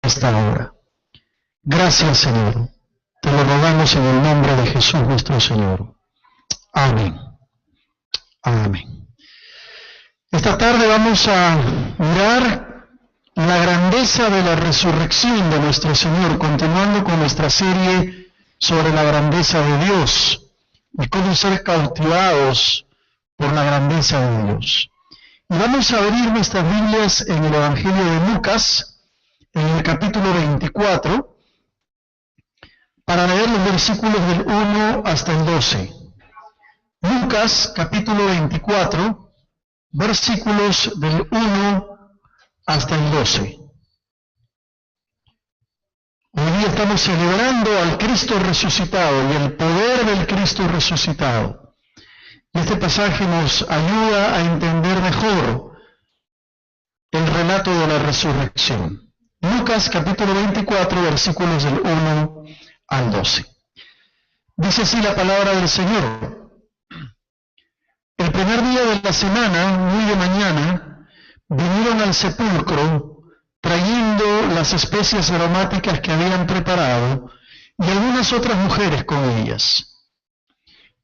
esta hora. Gracias, Señor. Te lo rogamos en el nombre de Jesús nuestro Señor. Amén. Amén. Esta tarde vamos a mirar la grandeza de la resurrección de nuestro Señor, continuando con nuestra serie sobre la grandeza de Dios y cómo ser cautivados por la grandeza de Dios. Y vamos a abrir nuestras Biblias en el Evangelio de Lucas, en el capítulo 24, para leer los versículos del 1 hasta el 12. Lucas, capítulo 24, versículos del 1 hasta el 12. Hoy día estamos celebrando al Cristo resucitado y el poder del Cristo resucitado. Y este pasaje nos ayuda a entender mejor el relato de la resurrección. Lucas capítulo 24, versículos del 1 al 12. Dice así la palabra del Señor. El primer día de la semana, muy de mañana, vinieron al sepulcro trayendo las especias aromáticas que habían preparado y algunas otras mujeres con ellas.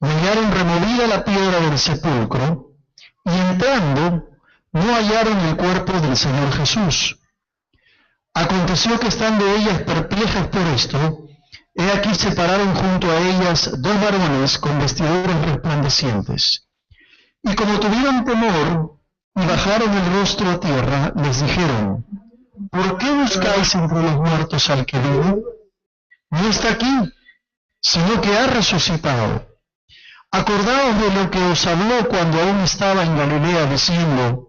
Hallaron removida la piedra del sepulcro y entrando no hallaron el cuerpo del Señor Jesús. Aconteció que estando ellas perplejas por esto, he aquí se pararon junto a ellas dos varones con vestiduras resplandecientes. Y como tuvieron temor y bajaron el rostro a tierra, les dijeron: ¿por qué buscáis entre los muertos al que vive? No está aquí, sino que ha resucitado. Acordaos de lo que os habló cuando aún estaba en Galilea, diciendo: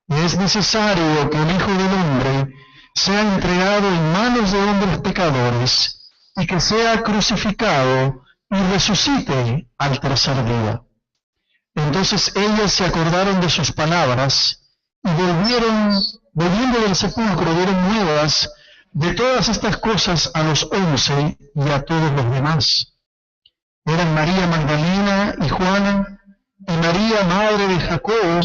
es necesario que el Hijo del Hombre sea entregado en manos de hombres pecadores, y que sea crucificado y resucite al tercer día. Entonces ellas se acordaron de sus palabras, y volviendo del sepulcro, dieron nuevas de todas estas cosas a los 11 y a todos los demás. Eran María Magdalena y Juana, y María, madre de Jacobo,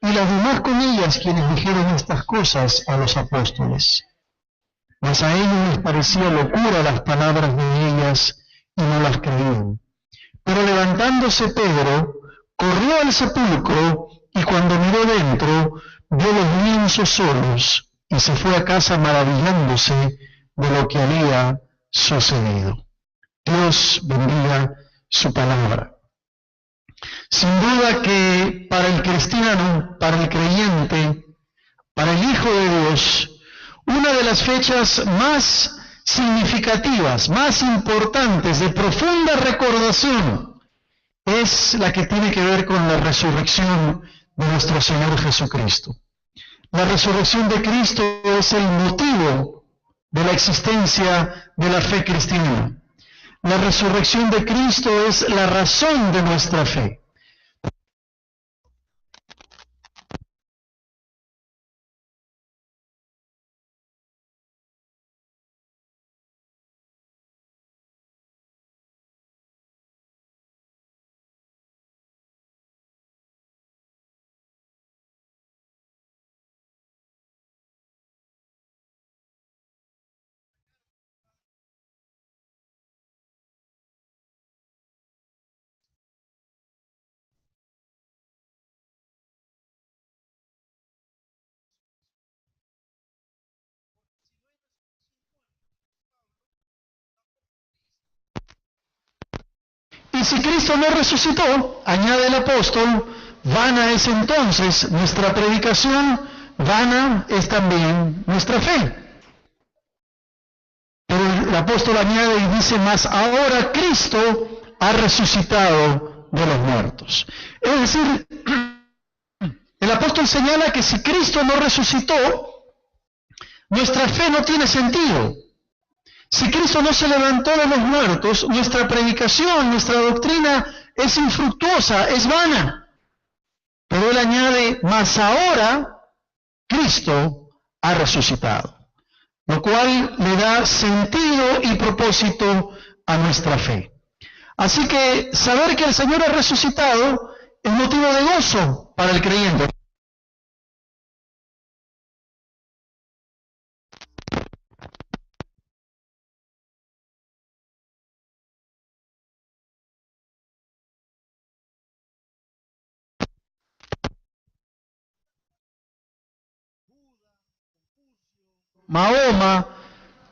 y las demás con ellas, quienes dijeron estas cosas a los apóstoles. Mas a ellos les parecía locura las palabras de ellas, y no las creían. Pero levantándose Pedro, corrió al sepulcro, y cuando miró dentro, vio los lienzos solos, y se fue a casa maravillándose de lo que había sucedido. Dios bendiga su palabra. Sin duda que para el cristiano, para el creyente, para el Hijo de Dios, una de las fechas más significativas, más importantes, de profunda recordación, es la que tiene que ver con la resurrección de nuestro Señor Jesucristo. La resurrección de Cristo es el motivo de la existencia de la fe cristiana. La resurrección de Cristo es la razón de nuestra fe. Y si Cristo no resucitó, añade el apóstol, vana es entonces nuestra predicación, vana es también nuestra fe. Pero el apóstol añade y dice más, ahora Cristo ha resucitado de los muertos. Es decir, el apóstol señala que si Cristo no resucitó, nuestra fe no tiene sentido. Si Cristo no se levantó de los muertos, nuestra predicación, nuestra doctrina es infructuosa, es vana. Pero él añade, mas ahora Cristo ha resucitado, lo cual le da sentido y propósito a nuestra fe. Así que saber que el Señor ha resucitado es motivo de gozo para el creyente. Mahoma,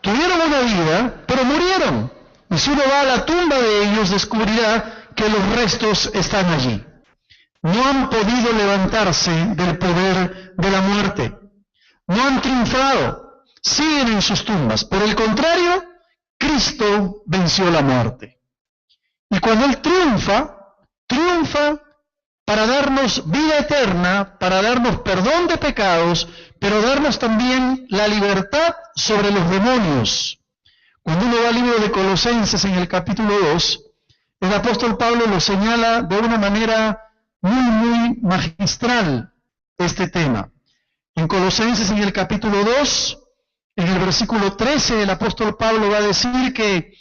tuvieron una vida, pero murieron. Y si uno va a la tumba de ellos, descubrirá que los restos están allí. No han podido levantarse del poder de la muerte. No han triunfado. Siguen en sus tumbas. Por el contrario, Cristo venció la muerte. Y cuando Él triunfa para darnos vida eterna, para darnos perdón de pecados, pero darnos también la libertad sobre los demonios. Cuando uno va al libro de Colosenses en el capítulo 2, el apóstol Pablo lo señala de una manera muy magistral este tema. En Colosenses en el capítulo 2, en el versículo 13, el apóstol Pablo va a decir que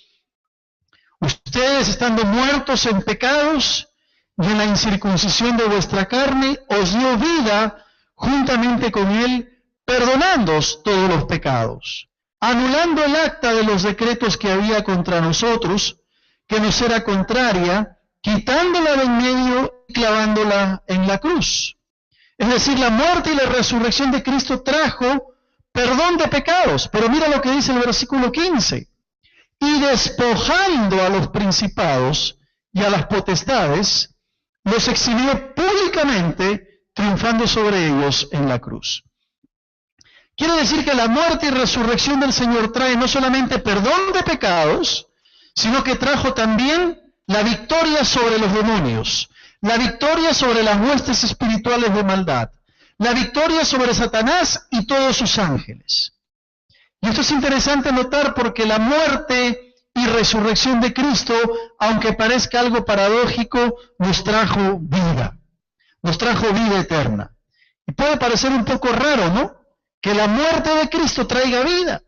ustedes, estando muertos en pecados y en la incircuncisión de vuestra carne, os dio vida juntamente con Él, perdonándoos todos los pecados, anulando el acta de los decretos que había contra nosotros, que nos era contraria, quitándola de en medio y clavándola en la cruz. Es decir, la muerte y la resurrección de Cristo trajo perdón de pecados. Pero mira lo que dice el versículo 15. Y despojando a los principados y a las potestades, los exhibió públicamente, triunfando sobre ellos en la cruz. Quiere decir que la muerte y resurrección del Señor trae no solamente perdón de pecados, sino que trajo también la victoria sobre los demonios, la victoria sobre las huestes espirituales de maldad, la victoria sobre Satanás y todos sus ángeles. Y esto es interesante notar porque la muerte y resurrección de Cristo, aunque parezca algo paradójico, nos trajo vida eterna. Y puede parecer un poco raro, ¿no?, que la muerte de Cristo traiga vida.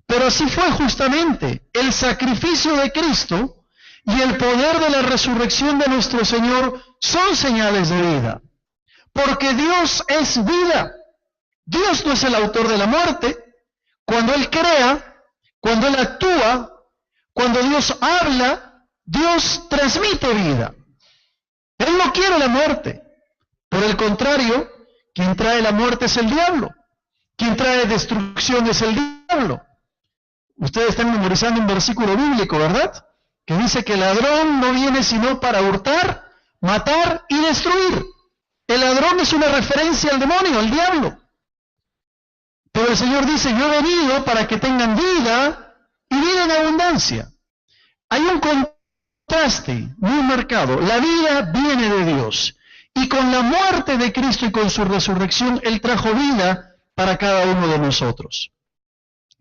Pero así fue justamente. El sacrificio de Cristo y el poder de la resurrección de nuestro Señor son señales de vida. Porque Dios es vida. Dios no es el autor de la muerte. Cuando Él crea, cuando Él actúa, cuando Dios habla, Dios transmite vida. Él no quiere la muerte. Por el contrario, quien trae la muerte es el diablo. Quien trae destrucción es el diablo. Ustedes están memorizando un versículo bíblico, ¿verdad?, que dice que el ladrón no viene sino para hurtar, matar y destruir. El ladrón es una referencia al demonio, al diablo. Pero el Señor dice, yo he venido para que tengan vida y vida en abundancia. Hay un contraste muy marcado. La vida viene de Dios. Y con la muerte de Cristo y con su resurrección, Él trajo vida para cada uno de nosotros.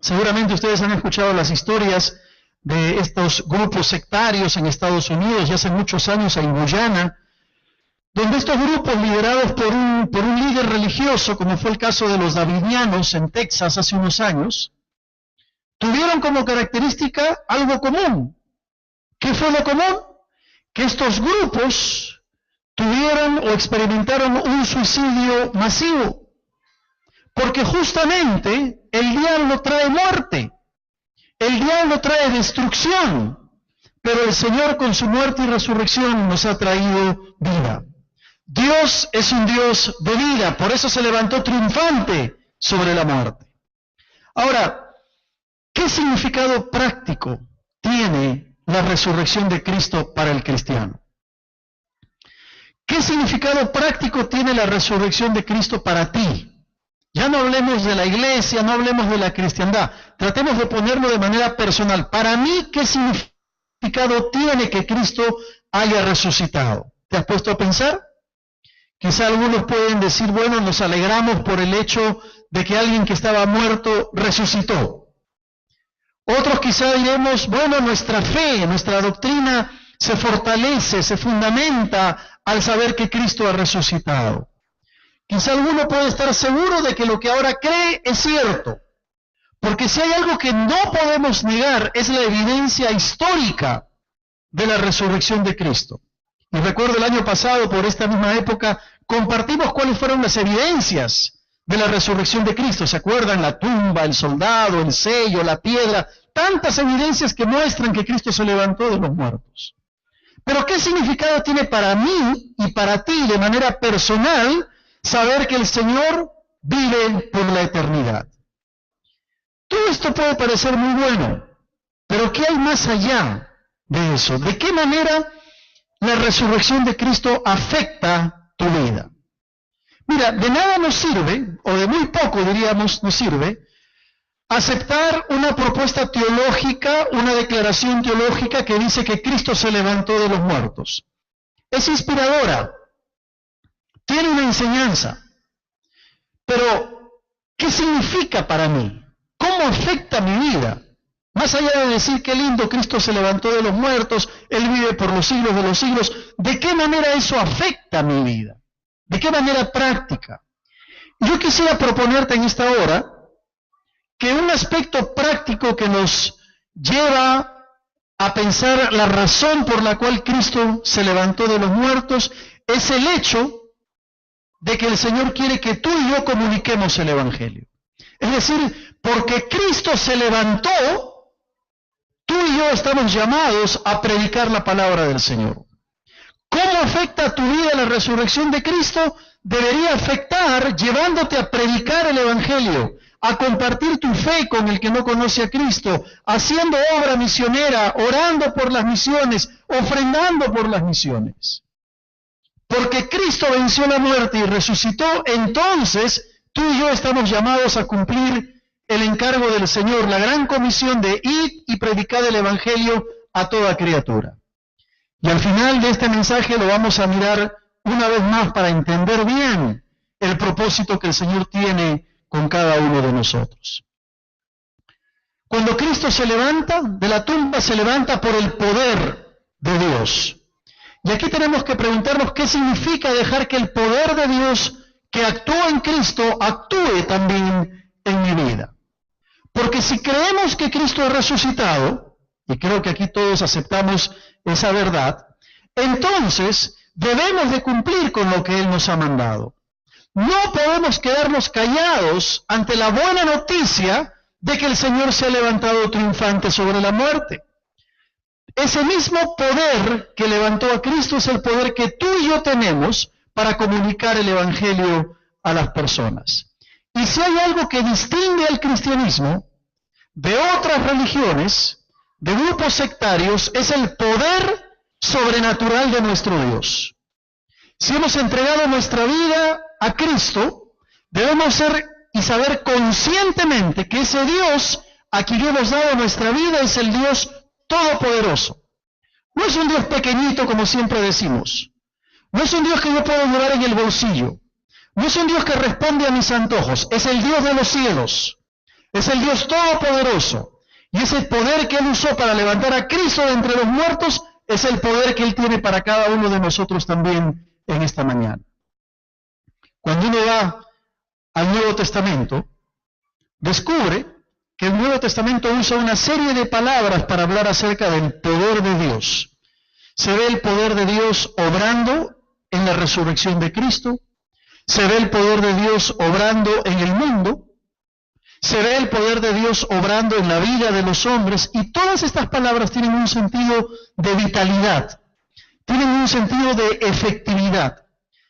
Seguramente ustedes han escuchado las historias de estos grupos sectarios en Estados Unidos, ya hace muchos años en Guyana, donde estos grupos liderados por un líder religioso, como fue el caso de los Davidianos en Texas hace unos años, tuvieron como característica algo común. ¿Qué fue lo común? Que estos grupos tuvieron o experimentaron un suicidio masivo. Porque justamente el diablo trae muerte, el diablo trae destrucción, pero el Señor con su muerte y resurrección nos ha traído vida. Dios es un Dios de vida, por eso se levantó triunfante sobre la muerte. Ahora, ¿qué significado práctico tiene la resurrección de Cristo para el cristiano? ¿Qué significado práctico tiene la resurrección de Cristo para ti? Ya no hablemos de la iglesia, no hablemos de la cristiandad. Tratemos de ponerlo de manera personal. Para mí, ¿qué significado tiene que Cristo haya resucitado? ¿Te has puesto a pensar? Quizá algunos pueden decir, bueno, nos alegramos por el hecho de que alguien que estaba muerto resucitó. Otros quizá diremos, bueno, nuestra fe, nuestra doctrina se fortalece, se fundamenta al saber que Cristo ha resucitado. Quizá alguno puede estar seguro de que lo que ahora cree es cierto, porque si hay algo que no podemos negar es la evidencia histórica de la resurrección de Cristo. Y recuerdo el año pasado, por esta misma época, compartimos cuáles fueron las evidencias de la resurrección de Cristo. ¿Se acuerdan? La tumba, el soldado, el sello, la piedra, tantas evidencias que muestran que Cristo se levantó de los muertos. Pero ¿qué significado tiene para mí y para ti de manera personal saber que el Señor vive por la eternidad? Todo esto puede parecer muy bueno, pero ¿qué hay más allá de eso? ¿De qué manera la resurrección de Cristo afecta tu vida? Mira, de nada nos sirve, o de muy poco diríamos nos sirve, aceptar una propuesta teológica, una declaración teológica que dice que Cristo se levantó de los muertos. Es inspiradora, tiene una enseñanza, pero ¿qué significa para mí? ¿Cómo afecta mi vida? Más allá de decir qué lindo, Cristo se levantó de los muertos, Él vive por los siglos de los siglos, ¿de qué manera eso afecta mi vida? ¿De qué manera práctica? Yo quisiera proponerte en esta hora que un aspecto práctico que nos lleva a pensar la razón por la cual Cristo se levantó de los muertos es el hecho de que el Señor quiere que tú y yo comuniquemos el Evangelio. Es decir, porque Cristo se levantó, tú y yo estamos llamados a predicar la palabra del Señor. ¿Cómo afecta tu vida la resurrección de Cristo? Debería afectar llevándote a predicar el Evangelio, a compartir tu fe con el que no conoce a Cristo, haciendo obra misionera, orando por las misiones, ofrendando por las misiones. Porque Cristo venció la muerte y resucitó, entonces tú y yo estamos llamados a cumplir el encargo del Señor, la gran comisión de ir y predicar el Evangelio a toda criatura. Y al final de este mensaje lo vamos a mirar una vez más para entender bien el propósito que el Señor tiene con cada uno de nosotros. Cuando Cristo se levanta de la tumba, se levanta por el poder de Dios. Y aquí tenemos que preguntarnos qué significa dejar que el poder de Dios que actúa en Cristo actúe también en mi vida. Porque si creemos que Cristo ha resucitado, y creo que aquí todos aceptamos esa verdad, entonces debemos de cumplir con lo que Él nos ha mandado. No podemos quedarnos callados ante la buena noticia de que el Señor se ha levantado triunfante sobre la muerte. Ese mismo poder que levantó a Cristo es el poder que tú y yo tenemos para comunicar el Evangelio a las personas. Y si hay algo que distingue al cristianismo de otras religiones, de grupos sectarios, es el poder sobrenatural de nuestro Dios. Si hemos entregado nuestra vida a Cristo, debemos ser y saber conscientemente que ese Dios a quien hemos dado nuestra vida es el Dios todopoderoso. No es un Dios pequeñito como siempre decimos. No es un Dios que yo puedo llevar en el bolsillo. No es un Dios que responde a mis antojos. Es el Dios de los cielos. Es el Dios todopoderoso. Y ese poder que Él usó para levantar a Cristo de entre los muertos es el poder que Él tiene para cada uno de nosotros también en esta mañana. Cuando uno va al Nuevo Testamento, descubre que el Nuevo Testamento usa una serie de palabras para hablar acerca del poder de Dios. Se ve el poder de Dios obrando en la resurrección de Cristo, se ve el poder de Dios obrando en el mundo, se ve el poder de Dios obrando en la vida de los hombres, y todas estas palabras tienen un sentido de vitalidad, tienen un sentido de efectividad.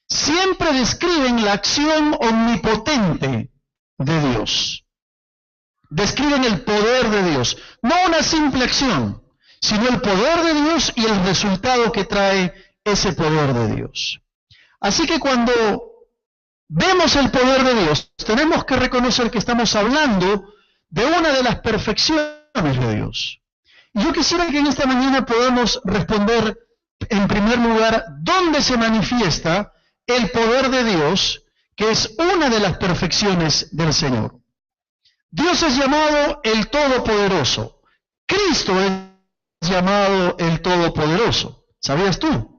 Siempre describen la acción omnipotente de Dios. Describen el poder de Dios, no una simple acción, sino el poder de Dios y el resultado que trae ese poder de Dios. Así que cuando vemos el poder de Dios, tenemos que reconocer que estamos hablando de una de las perfecciones de Dios. Y yo quisiera que en esta mañana podamos responder, en primer lugar, ¿dónde se manifiesta el poder de Dios, que es una de las perfecciones del Señor? Dios es llamado el Todopoderoso. Cristo es llamado el Todopoderoso. ¿Sabías tú?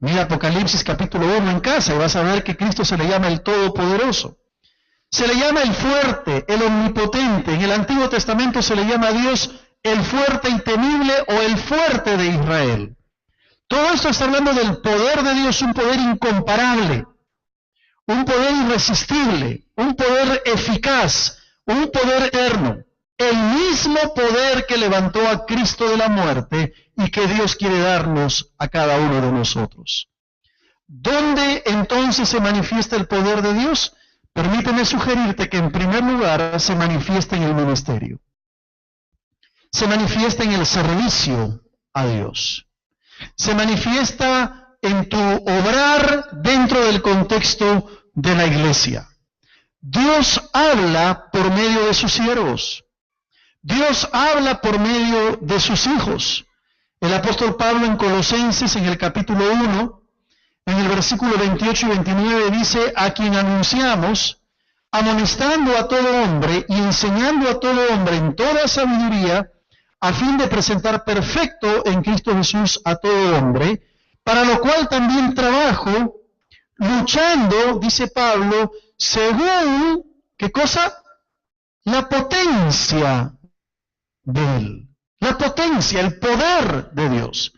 Mira Apocalipsis capítulo 1 en casa y vas a ver que Cristo se le llama el Todopoderoso. Se le llama el fuerte, el omnipotente. En el Antiguo Testamento se le llama a Dios el fuerte y temible o el fuerte de Israel. Todo esto está hablando del poder de Dios, un poder incomparable, un poder irresistible, un poder eficaz, un poder eterno, el mismo poder que levantó a Cristo de la muerte y que Dios quiere darnos a cada uno de nosotros. ¿Dónde entonces se manifiesta el poder de Dios? permíteme sugerirte que en primer lugar se manifiesta en el ministerio. Se manifiesta en el servicio a Dios. Se manifiesta en tu obrar dentro del contexto de la iglesia. Dios habla por medio de sus siervos. Dios habla por medio de sus hijos. El apóstol Pablo en Colosenses, en el capítulo 1, en el versículo 28 y 29, dice: a quien anunciamos, amonestando a todo hombre y enseñando a todo hombre en toda sabiduría, a fin de presentar perfecto en Cristo Jesús a todo hombre, para lo cual también trabajo, luchando, dice Pablo, según, ¿qué cosa? La potencia de Él. La potencia, el poder de Dios.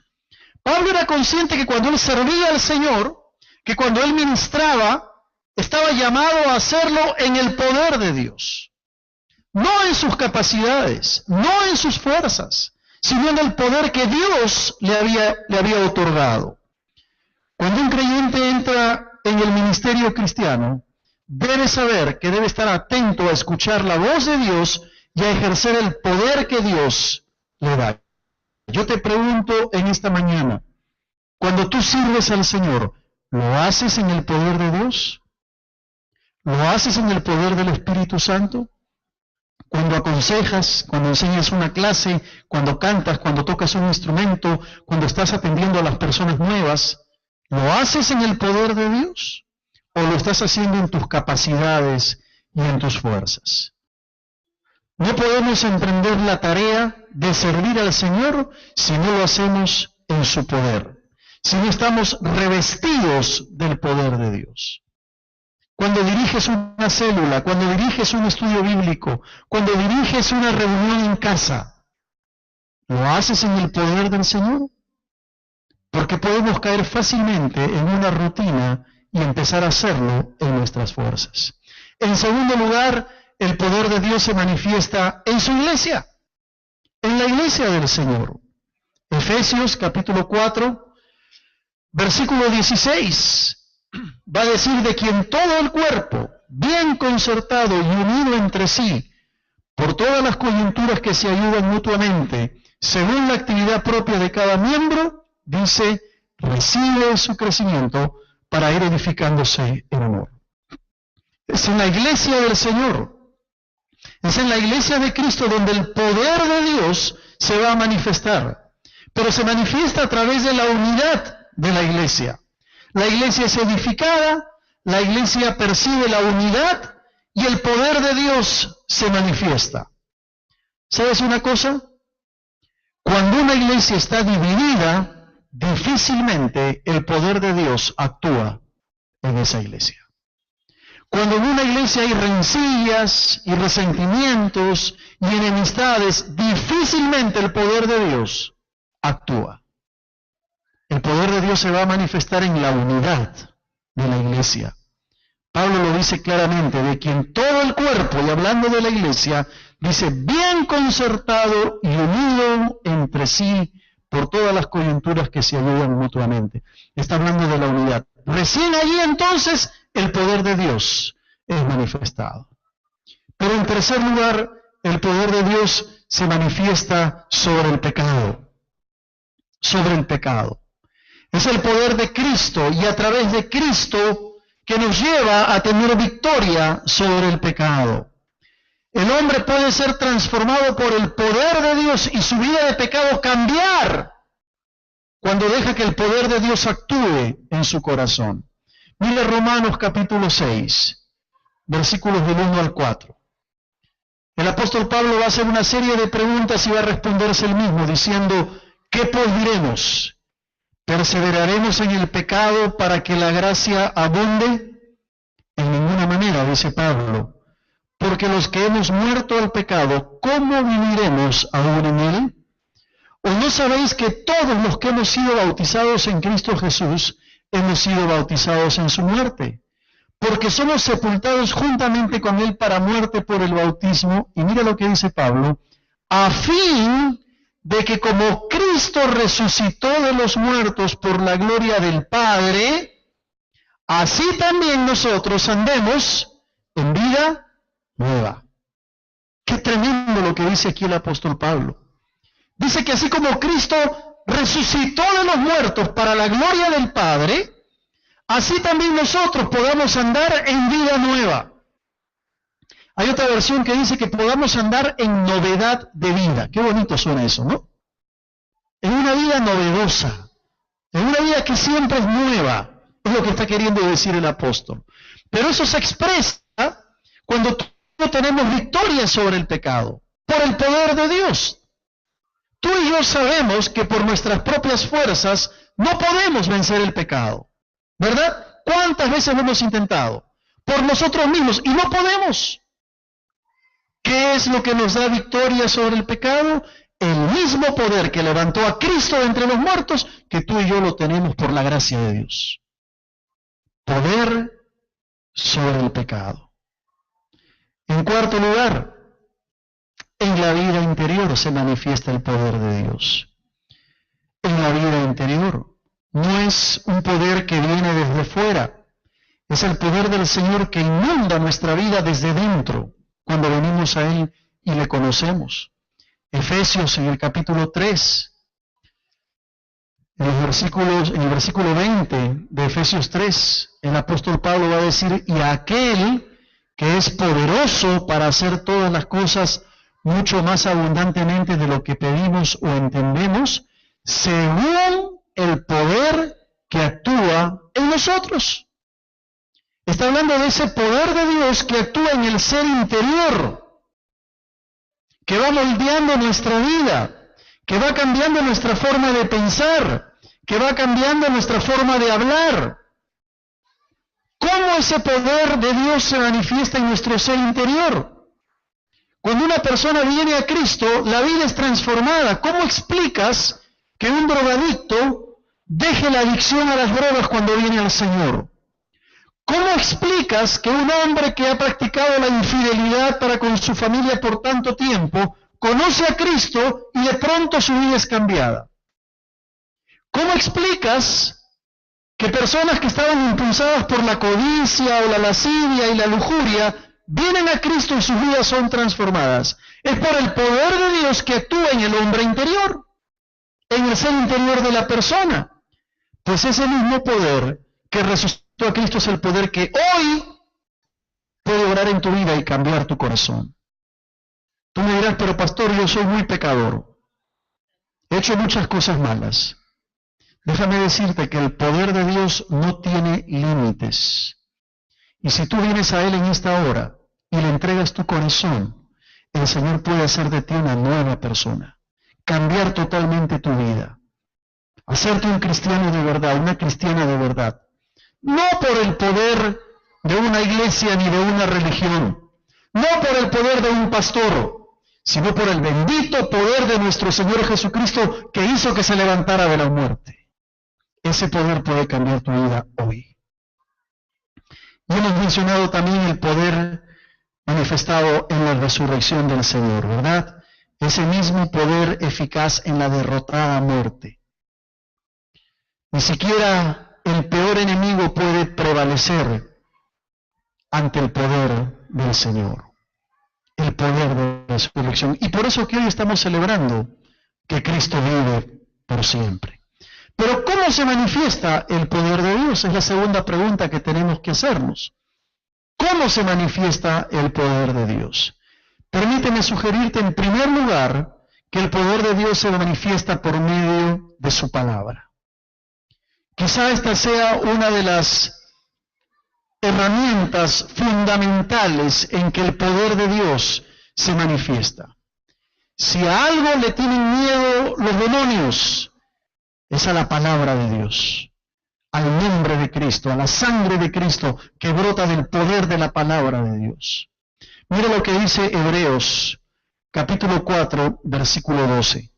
Pablo era consciente que cuando él servía al Señor, que cuando él ministraba, estaba llamado a hacerlo en el poder de Dios. No en sus capacidades, no en sus fuerzas, sino en el poder que Dios le había otorgado. Cuando un creyente entra en el ministerio cristiano, debe saber que debe estar atento a escuchar la voz de Dios y a ejercer el poder que Dios le da. Yo te pregunto en esta mañana, cuando tú sirves al Señor, ¿lo haces en el poder de Dios? ¿Lo haces en el poder del Espíritu Santo? Cuando aconsejas, cuando enseñas una clase, cuando cantas, cuando tocas un instrumento, cuando estás atendiendo a las personas nuevas, ¿lo haces en el poder de Dios? ¿O lo estás haciendo en tus capacidades y en tus fuerzas? No podemos emprender la tarea de servir al Señor si no lo hacemos en su poder, si no estamos revestidos del poder de Dios. Cuando diriges una célula, cuando diriges un estudio bíblico, cuando diriges una reunión en casa, ¿lo haces en el poder del Señor? Porque podemos caer fácilmente en una rutina y empezar a hacerlo en nuestras fuerzas. En segundo lugar, el poder de Dios se manifiesta en su iglesia, en la iglesia del Señor. Efesios capítulo 4, versículo 16. Va a decir: de quien todo el cuerpo, bien concertado y unido entre sí, por todas las coyunturas que se ayudan mutuamente, según la actividad propia de cada miembro, dice, recibe su crecimiento para ir edificándose en amor. Es en la iglesia del Señor, es en la iglesia de Cristo donde el poder de Dios se va a manifestar, pero se manifiesta a través de la unidad de la iglesia. La iglesia es edificada, la iglesia percibe la unidad y el poder de Dios se manifiesta. ¿Sabes una cosa? Cuando una iglesia está dividida, difícilmente el poder de Dios actúa en esa iglesia. Cuando en una iglesia hay rencillas y resentimientos y enemistades, difícilmente el poder de Dios actúa. El poder de Dios se va a manifestar en la unidad de la iglesia. Pablo lo dice claramente, de quien todo el cuerpo, y hablando de la iglesia, dice, bien concertado y unido entre sí por todas las coyunturas que se ayudan mutuamente. Está hablando de la unidad. Recién allí entonces el poder de Dios es manifestado. Pero en tercer lugar, el poder de Dios se manifiesta sobre el pecado. Sobre el pecado. Es el poder de Cristo y a través de Cristo que nos lleva a tener victoria sobre el pecado. El hombre puede ser transformado por el poder de Dios y su vida de pecado cambiar cuando deja que el poder de Dios actúe en su corazón. Mira Romanos capítulo 6, versículos del 1 al 4. El apóstol Pablo va a hacer una serie de preguntas y va a responderse él mismo diciendo, ¿qué pues diremos? ¿Perseveraremos en el pecado para que la gracia abunde? En ninguna manera, dice Pablo, porque los que hemos muerto al pecado, ¿cómo viviremos aún en él? ¿O no sabéis que todos los que hemos sido bautizados en Cristo Jesús, hemos sido bautizados en su muerte? Porque somos sepultados juntamente con él para muerte por el bautismo, y mira lo que dice Pablo, a fin de que como Cristo resucitó de los muertos por la gloria del Padre, así también nosotros andemos en vida nueva. Qué tremendo lo que dice aquí el apóstol Pablo. Dice que así como Cristo resucitó de los muertos para la gloria del Padre, así también nosotros podamos andar en vida nueva. Hay otra versión que dice que podamos andar en novedad de vida. Qué bonito suena eso, ¿no? En una vida novedosa, en una vida que siempre es nueva, es lo que está queriendo decir el apóstol. Pero eso se expresa cuando tenemos victoria sobre el pecado, por el poder de Dios. Tú y yo sabemos que por nuestras propias fuerzas no podemos vencer el pecado, ¿verdad? ¿Cuántas veces lo hemos intentado? Por nosotros mismos, y no podemos. ¿Qué es lo que nos da victoria sobre el pecado? El mismo poder que levantó a Cristo de entre los muertos, que tú y yo lo tenemos por la gracia de Dios. Poder sobre el pecado. En cuarto lugar, en la vida interior se manifiesta el poder de Dios. En la vida interior. No es un poder que viene desde fuera. Es el poder del Señor que inunda nuestra vida desde dentro, cuando venimos a Él y le conocemos. Efesios en el capítulo 3, en el versículo 20 de Efesios 3, el apóstol Pablo va a decir, y aquel que es poderoso para hacer todas las cosas mucho más abundantemente de lo que pedimos o entendemos, según el poder que actúa en nosotros. Está hablando de ese poder de Dios que actúa en el ser interior, que va moldeando nuestra vida, que va cambiando nuestra forma de pensar, que va cambiando nuestra forma de hablar. ¿Cómo ese poder de Dios se manifiesta en nuestro ser interior? Cuando una persona viene a Cristo, la vida es transformada. ¿Cómo explicas que un drogadicto deje la adicción a las drogas cuando viene al Señor? ¿Cómo explicas que un hombre que ha practicado la infidelidad para con su familia por tanto tiempo conoce a Cristo y de pronto su vida es cambiada? ¿Cómo explicas que personas que estaban impulsadas por la codicia o la lascivia y la lujuria vienen a Cristo y sus vidas son transformadas? Es por el poder de Dios que actúa en el hombre interior, en el ser interior de la persona. Pues ese mismo poder que resucitó a Cristo es el poder que hoy puede obrar en tu vida y cambiar tu corazón. Tú me dirás, pero pastor, yo soy muy pecador. He hecho muchas cosas malas. Déjame decirte que el poder de Dios no tiene límites. Y si tú vienes a Él en esta hora y le entregas tu corazón, el Señor puede hacer de ti una nueva persona, cambiar totalmente tu vida, hacerte un cristiano de verdad, una cristiana de verdad. No por el poder de una iglesia ni de una religión, no por el poder de un pastor, sino por el bendito poder de nuestro Señor Jesucristo que hizo que se levantara de la muerte. Ese poder puede cambiar tu vida hoy. Y hemos mencionado también el poder manifestado en la resurrección del Señor, ¿verdad? Ese mismo poder eficaz en la derrotada muerte. Ni siquiera el peor enemigo puede prevalecer ante el poder del Señor, el poder de la resurrección. Y por eso que hoy estamos celebrando que Cristo vive por siempre. Pero ¿cómo se manifiesta el poder de Dios? Es la segunda pregunta que tenemos que hacernos. ¿Cómo se manifiesta el poder de Dios? Permíteme sugerirte en primer lugar que el poder de Dios se manifiesta por medio de su palabra. Quizá esta sea una de las herramientas fundamentales en que el poder de Dios se manifiesta. Si a algo le tienen miedo los demonios, es a la palabra de Dios, al nombre de Cristo, a la sangre de Cristo que brota del poder de la palabra de Dios. Mira lo que dice Hebreos, capítulo 4, versículo 12.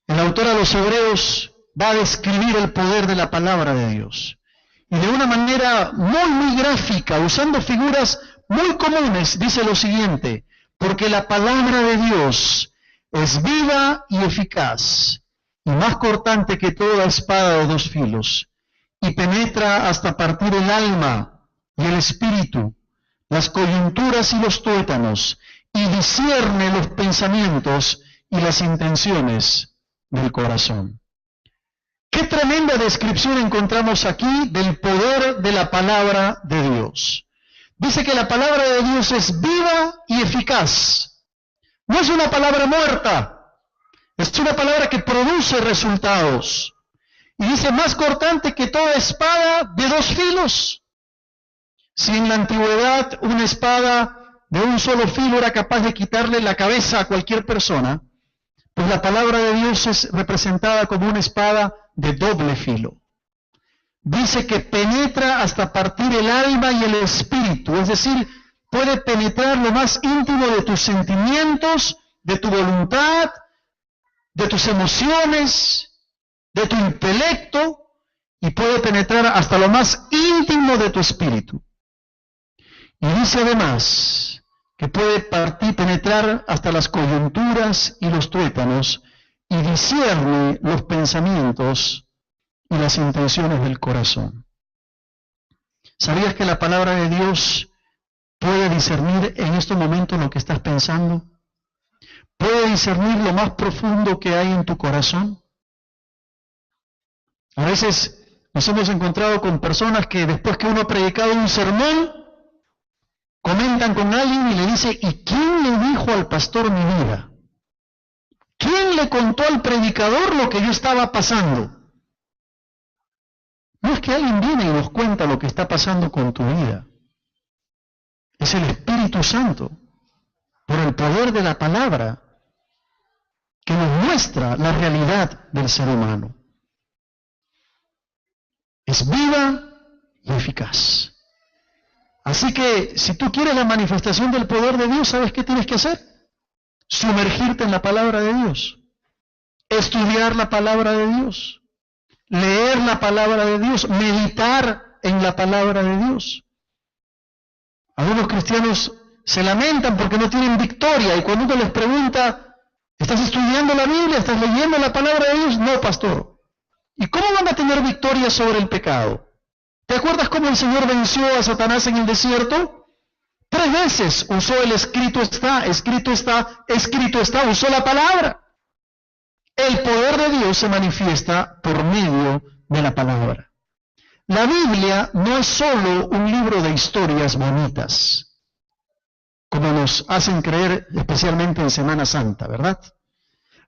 El autor a los Hebreos va a describir el poder de la palabra de Dios. Y de una manera muy gráfica, usando figuras muy comunes, dice lo siguiente: porque la palabra de Dios es viva y eficaz, y más cortante que toda espada de dos filos, y penetra hasta partir el alma y el espíritu, las coyunturas y los tuétanos, y discierne los pensamientos y las intenciones del corazón. Qué tremenda descripción encontramos aquí del poder de la palabra de Dios. Dice que la palabra de Dios es viva y eficaz. No es una palabra muerta, es una palabra que produce resultados. Y dice, más cortante que toda espada de dos filos. Si en la antigüedad una espada de un solo filo era capaz de quitarle la cabeza a cualquier persona, pues la palabra de Dios es representada como una espada de doble filo. Dice que penetra hasta partir el alma y el espíritu, es decir, puede penetrar lo más íntimo de tus sentimientos, de tu voluntad, de tus emociones, de tu intelecto, y puede penetrar hasta lo más íntimo de tu espíritu. Y dice además que puede penetrar hasta las coyunturas y los tuétanos, y discierne los pensamientos y las intenciones del corazón. ¿Sabías que la palabra de Dios puede discernir en este momento lo que estás pensando? ¿Puede discernir lo más profundo que hay en tu corazón? A veces nos hemos encontrado con personas que después que uno ha predicado un sermón, comentan con alguien y le dice, ¿y quién le dijo al pastor mi vida? ¿Quién le contó al predicador lo que yo estaba pasando? No es que alguien viene y nos cuenta lo que está pasando con tu vida. Es el Espíritu Santo, por el poder de la palabra, que nos muestra la realidad del ser humano. Es viva y eficaz. Así que, si tú quieres la manifestación del poder de Dios, ¿sabes qué tienes que hacer? Sumergirte en la palabra de Dios, estudiar la palabra de Dios, leer la palabra de Dios, meditar en la palabra de Dios. Algunos cristianos se lamentan porque no tienen victoria, y cuando uno les pregunta, ¿estás estudiando la Biblia? ¿Estás leyendo la palabra de Dios? No, pastor. ¿Y cómo van a tener victoria sobre el pecado? ¿Te acuerdas cómo el Señor venció a Satanás en el desierto? 3 veces usó el escrito está, usó la palabra. El poder de Dios se manifiesta por medio de la palabra. La Biblia no es solo un libro de historias bonitas, como nos hacen creer especialmente en Semana Santa, ¿verdad?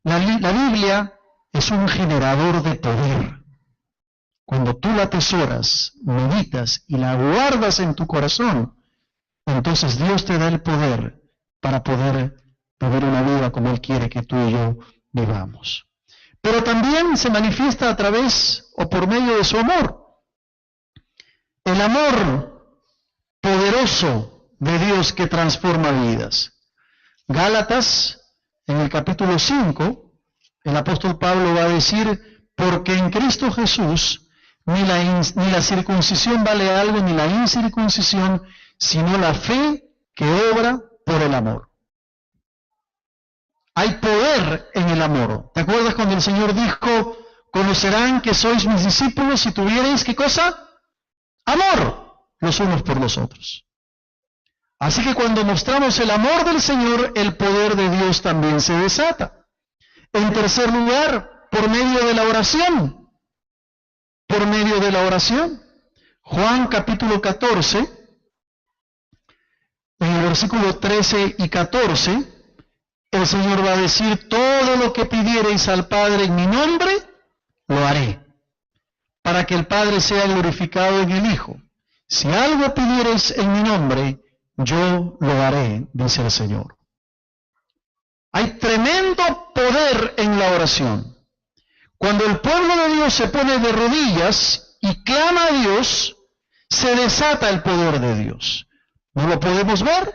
La Biblia es un generador de poder. Cuando tú la atesoras, meditas y la guardas en tu corazón, entonces Dios te da el poder para poder vivir una vida como Él quiere que tú y yo vivamos. Pero también se manifiesta a través o por medio de su amor. El amor poderoso de Dios que transforma vidas. Gálatas, en el capítulo 5, el apóstol Pablo va a decir, porque en Cristo Jesús ni la circuncisión vale algo, ni la incircuncisión, sino la fe que obra por el amor. Hay poder en el amor. ¿Te acuerdas cuando el Señor dijo, conocerán que sois mis discípulos si tuvierais, ¿qué cosa? Amor los unos por los otros. Así que cuando mostramos el amor del Señor, el poder de Dios también se desata. En tercer lugar, por medio de la oración. Por medio de la oración. Juan capítulo 14, en el versículo 13 y 14, el Señor va a decir, todo lo que pidiereis al Padre en mi nombre, lo haré, para que el Padre sea glorificado en el Hijo. Si algo pidiereis en mi nombre, yo lo haré, dice el Señor. Hay tremendo poder en la oración. Cuando el pueblo de Dios se pone de rodillas y clama a Dios, se desata el poder de Dios. No lo podemos ver,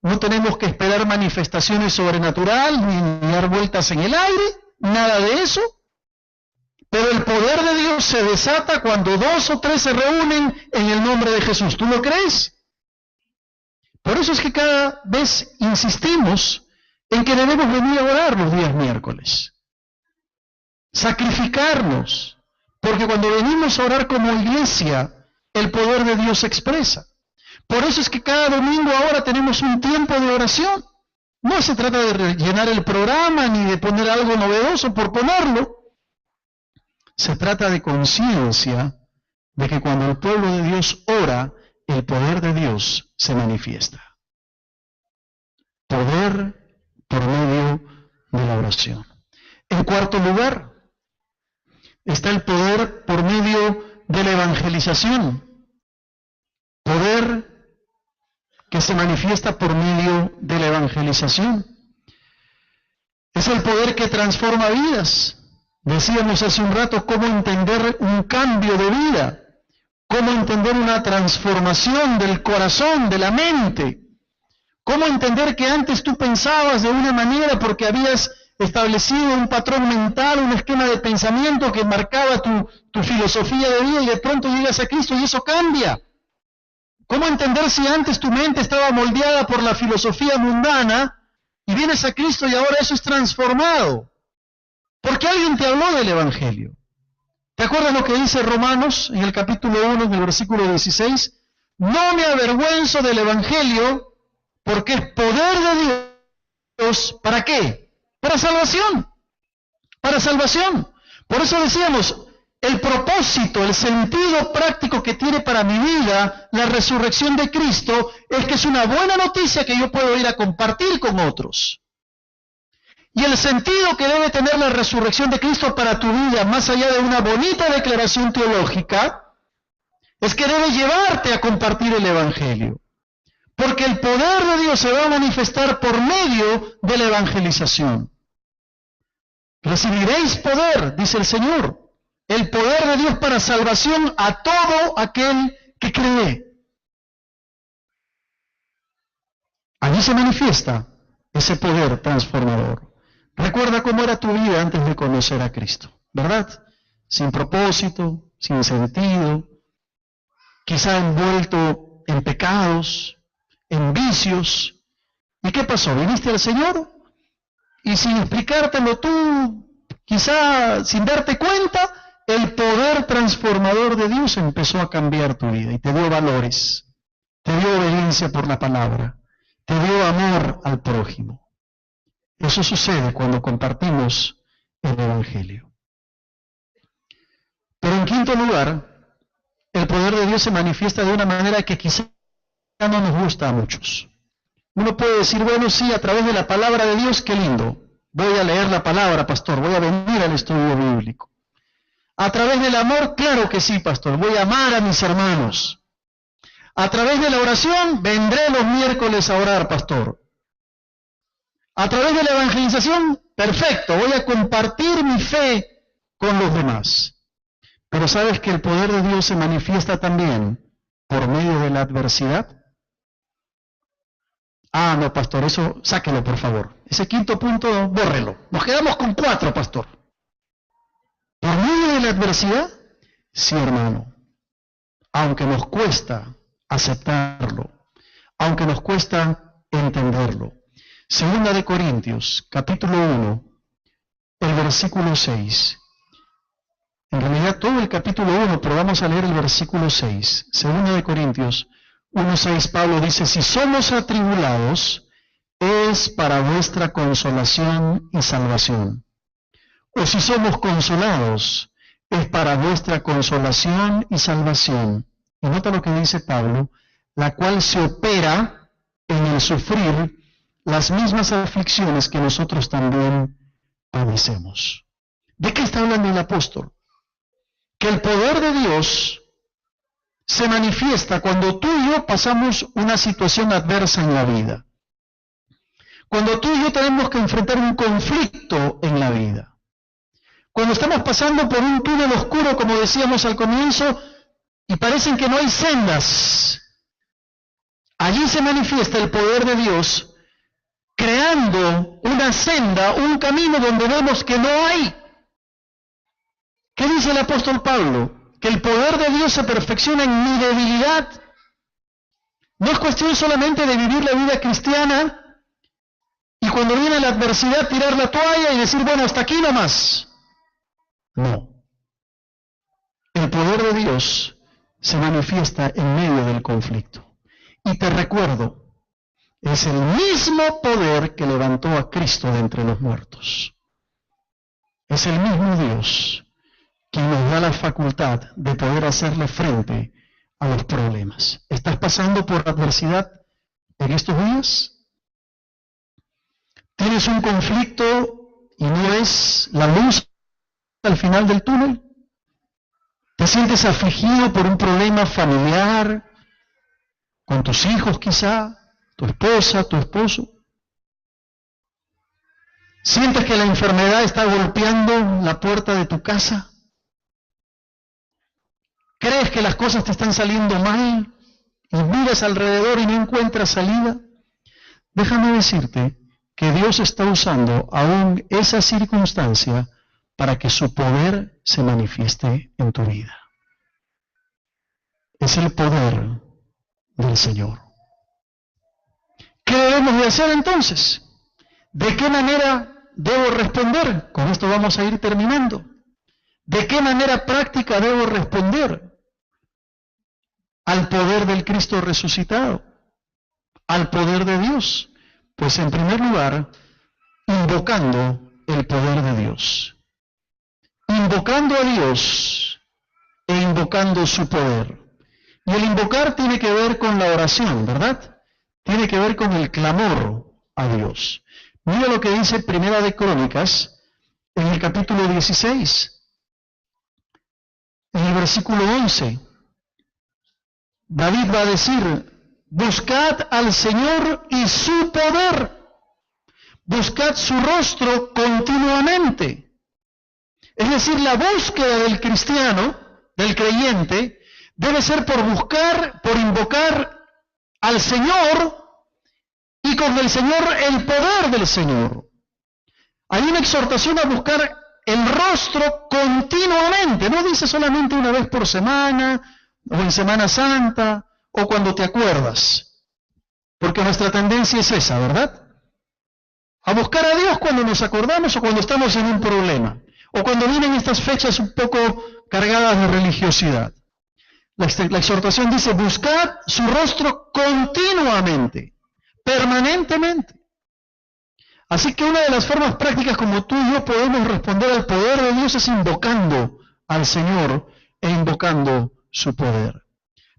no tenemos que esperar manifestaciones sobrenaturales, ni dar vueltas en el aire, nada de eso. Pero el poder de Dios se desata cuando 2 o 3 se reúnen en el nombre de Jesús. ¿Tú lo crees? Por eso es que cada vez insistimos en que debemos venir a orar los días miércoles. Sacrificarnos, porque cuando venimos a orar como iglesia, el poder de Dios se expresa. Por eso es que cada domingo ahora tenemos un tiempo de oración. No se trata de rellenar el programa ni de poner algo novedoso por ponerlo. Se trata de conciencia de que cuando el pueblo de Dios ora, el poder de Dios se manifiesta. Poder por medio de la oración. En cuarto lugar, está el poder por medio de la evangelización. Poder que se manifiesta por medio de la evangelización. Es el poder que transforma vidas. Decíamos hace un rato cómo entender un cambio de vida, cómo entender una transformación del corazón, de la mente, cómo entender que antes tú pensabas de una manera porque habías establecido un patrón mental, un esquema de pensamiento que marcaba tu filosofía de vida y de pronto llegas a Cristo y eso cambia. ¿Cómo entender si antes tu mente estaba moldeada por la filosofía mundana y vienes a Cristo y ahora eso es transformado? Porque alguien te habló del Evangelio. ¿Te acuerdas lo que dice Romanos en el capítulo 1, en el versículo 16? No me avergüenzo del Evangelio porque es poder de Dios. ¿Para qué? Para salvación. Para salvación. Por eso decíamos, el propósito, el sentido práctico que tiene para mi vida la resurrección de Cristo es que es una buena noticia que yo puedo ir a compartir con otros. Y el sentido que debe tener la resurrección de Cristo para tu vida, más allá de una bonita declaración teológica, es que debe llevarte a compartir el Evangelio. Porque el poder de Dios se va a manifestar por medio de la evangelización. Recibiréis poder, dice el Señor. El poder de Dios para salvación a todo aquel que cree. Allí se manifiesta ese poder transformador. Recuerda cómo era tu vida antes de conocer a Cristo, ¿verdad? Sin propósito, sin sentido, quizá envuelto en pecados, en vicios. ¿Y qué pasó? ¿Viniste al Señor? Y sin explicártelo tú, quizá sin darte cuenta, el poder transformador de Dios empezó a cambiar tu vida y te dio valores, te dio obediencia por la palabra, te dio amor al prójimo. Eso sucede cuando compartimos el Evangelio. Pero en quinto lugar, el poder de Dios se manifiesta de una manera que quizá no nos gusta a muchos. Uno puede decir, bueno, sí, a través de la palabra de Dios, qué lindo. Voy a leer la palabra, pastor, voy a venir al estudio bíblico. A través del amor, claro que sí, pastor, voy a amar a mis hermanos. A través de la oración, vendré los miércoles a orar, pastor. A través de la evangelización, perfecto, voy a compartir mi fe con los demás. Pero ¿sabes que el poder de Dios se manifiesta también por medio de la adversidad? Ah, no, pastor, eso sáquelo, por favor. Ese quinto punto, bórrelo. Nos quedamos con 4, pastor. ¿Por medio de la adversidad? Sí, hermano. Aunque nos cuesta aceptarlo, aunque nos cuesta entenderlo. Segunda de Corintios, capítulo 1, el versículo 6. En realidad todo el capítulo 1, pero vamos a leer el versículo 6. Segunda de Corintios 1:6, Pablo dice, si somos atribulados, es para vuestra consolación y salvación. O si somos consolados, es para vuestra consolación y salvación. Y nota lo que dice Pablo, la cual se opera en el sufrir las mismas aflicciones que nosotros también padecemos. ¿De qué está hablando el apóstol? Que el poder de Dios se manifiesta cuando tú y yo pasamos una situación adversa en la vida. Cuando tú y yo tenemos que enfrentar un conflicto en la vida. Cuando estamos pasando por un túnel oscuro, como decíamos al comienzo, y parecen que no hay sendas. Allí se manifiesta el poder de Dios, creando una senda, un camino donde vemos que no hay. ¿Qué dice el apóstol Pablo? Que el poder de Dios se perfecciona en mi debilidad. No es cuestión solamente de vivir la vida cristiana y cuando viene la adversidad tirar la toalla y decir, bueno, hasta aquí nomás. No. El poder de Dios se manifiesta en medio del conflicto. Y te recuerdo, es el mismo poder que levantó a Cristo de entre los muertos. Es el mismo Dios quien nos da la facultad de poder hacerle frente a los problemas. ¿Estás pasando por adversidad en estos días? ¿Tienes un conflicto y no es la luz al final del túnel? ¿Te sientes afligido por un problema familiar, con tus hijos quizá, tu esposa, tu esposo? ¿Sientes que la enfermedad está golpeando la puerta de tu casa? ¿Crees que las cosas te están saliendo mal y miras alrededor y no encuentras salida? Déjame decirte que Dios está usando aún esa circunstancia para que su poder se manifieste en tu vida. Es el poder del Señor. ¿Qué debemos de hacer entonces? ¿De qué manera debo responder? Con esto vamos a ir terminando. ¿De qué manera práctica debo responder al poder del Cristo resucitado? Al poder de Dios. Pues en primer lugar, invocando el poder de Dios. Invocando a Dios e invocando su poder. Y el invocar tiene que ver con la oración, ¿verdad? Tiene que ver con el clamor a Dios. Mira lo que dice Primera de Crónicas, en el capítulo 16, en el versículo 11. David va a decir, buscad al Señor y su poder. Buscad su rostro continuamente. Es decir, la búsqueda del cristiano, del creyente, debe ser por buscar, por invocar al Señor y con el Señor el poder del Señor. Hay una exhortación a buscar el rostro continuamente. No dice solamente una vez por semana, o en Semana Santa, o cuando te acuerdas. Porque nuestra tendencia es esa, ¿verdad? A buscar a Dios cuando nos acordamos o cuando estamos en un problema. O cuando vienen estas fechas un poco cargadas de religiosidad. La exhortación dice, buscad su rostro continuamente, permanentemente. Así que una de las formas prácticas como tú y yo podemos responder al poder de Dios es invocando al Señor e invocando su poder.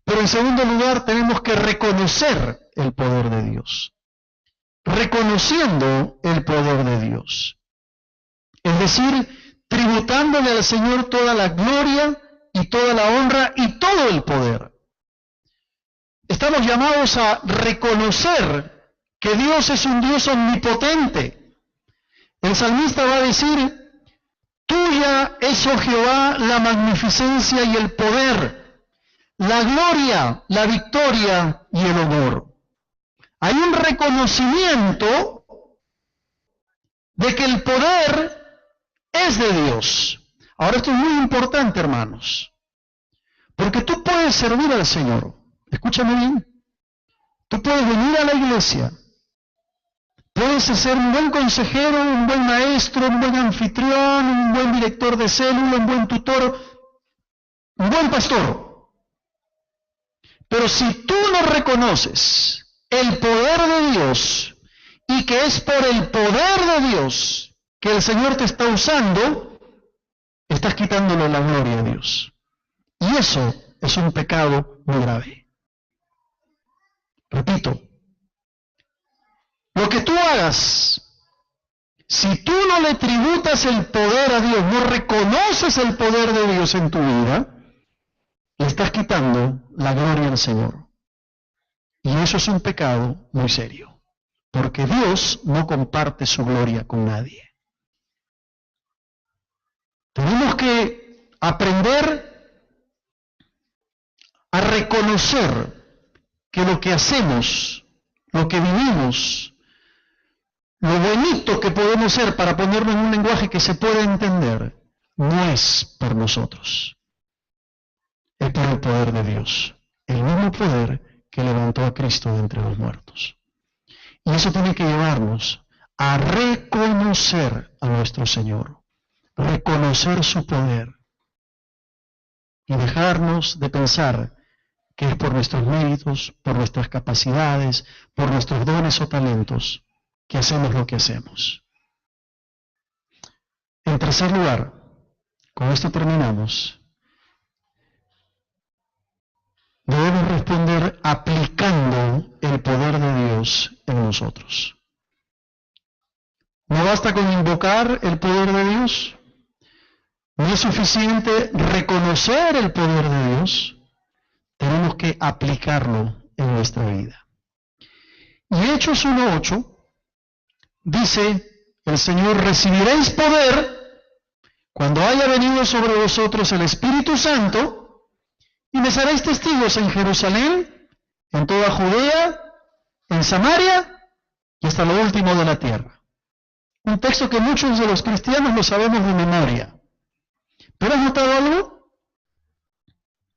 Pero en segundo lugar tenemos que reconocer el poder de Dios. Reconociendo el poder de Dios. Es decir, tributándole al Señor toda la gloria y toda la honra y todo el poder. Estamos llamados a reconocer que Dios es un Dios omnipotente. El salmista va a decir, tuya es, oh Jehová, la magnificencia y el poder, la gloria, la victoria y el honor. Hay un reconocimiento de que el poder es de Dios. Ahora esto es muy importante, hermanos, porque tú puedes servir al Señor. Escúchame bien. Tú puedes venir a la iglesia, puedes ser un buen consejero, un buen maestro, un buen anfitrión, un buen director de célula, un buen tutor, un buen pastor. Pero si tú no reconoces el poder de Dios y que es por el poder de Dios que el Señor te está usando, estás quitándole la gloria a Dios. Y eso es un pecado muy grave. Repito, lo que tú hagas, si tú no le tributas el poder a Dios, no reconoces el poder de Dios en tu vida, le estás quitando la gloria al Señor. Y eso es un pecado muy serio, porque Dios no comparte su gloria con nadie. Tenemos que aprender a reconocer que lo que hacemos, lo que vivimos, lo bonito que podemos ser para ponerlo en un lenguaje que se pueda entender, no es por nosotros, es por el poder de Dios, el mismo poder que levantó a Cristo de entre los muertos. Y eso tiene que llevarnos a reconocer a nuestro Señor, reconocer su poder y dejarnos de pensar que es por nuestros méritos, por nuestras capacidades, por nuestros dones o talentos, que hacemos lo que hacemos. En tercer lugar, con esto terminamos, debemos responder aplicando el poder de Dios en nosotros. No basta con invocar el poder de Dios, no es suficiente reconocer el poder de Dios, tenemos que aplicarlo en nuestra vida. Y Hechos 1:8 dice el Señor: recibiréis poder cuando haya venido sobre vosotros el Espíritu Santo, y me seréis testigos en Jerusalén, en toda Judea, en Samaria y hasta lo último de la tierra. Un texto que muchos de los cristianos lo sabemos de memoria. ¿Pero has notado algo?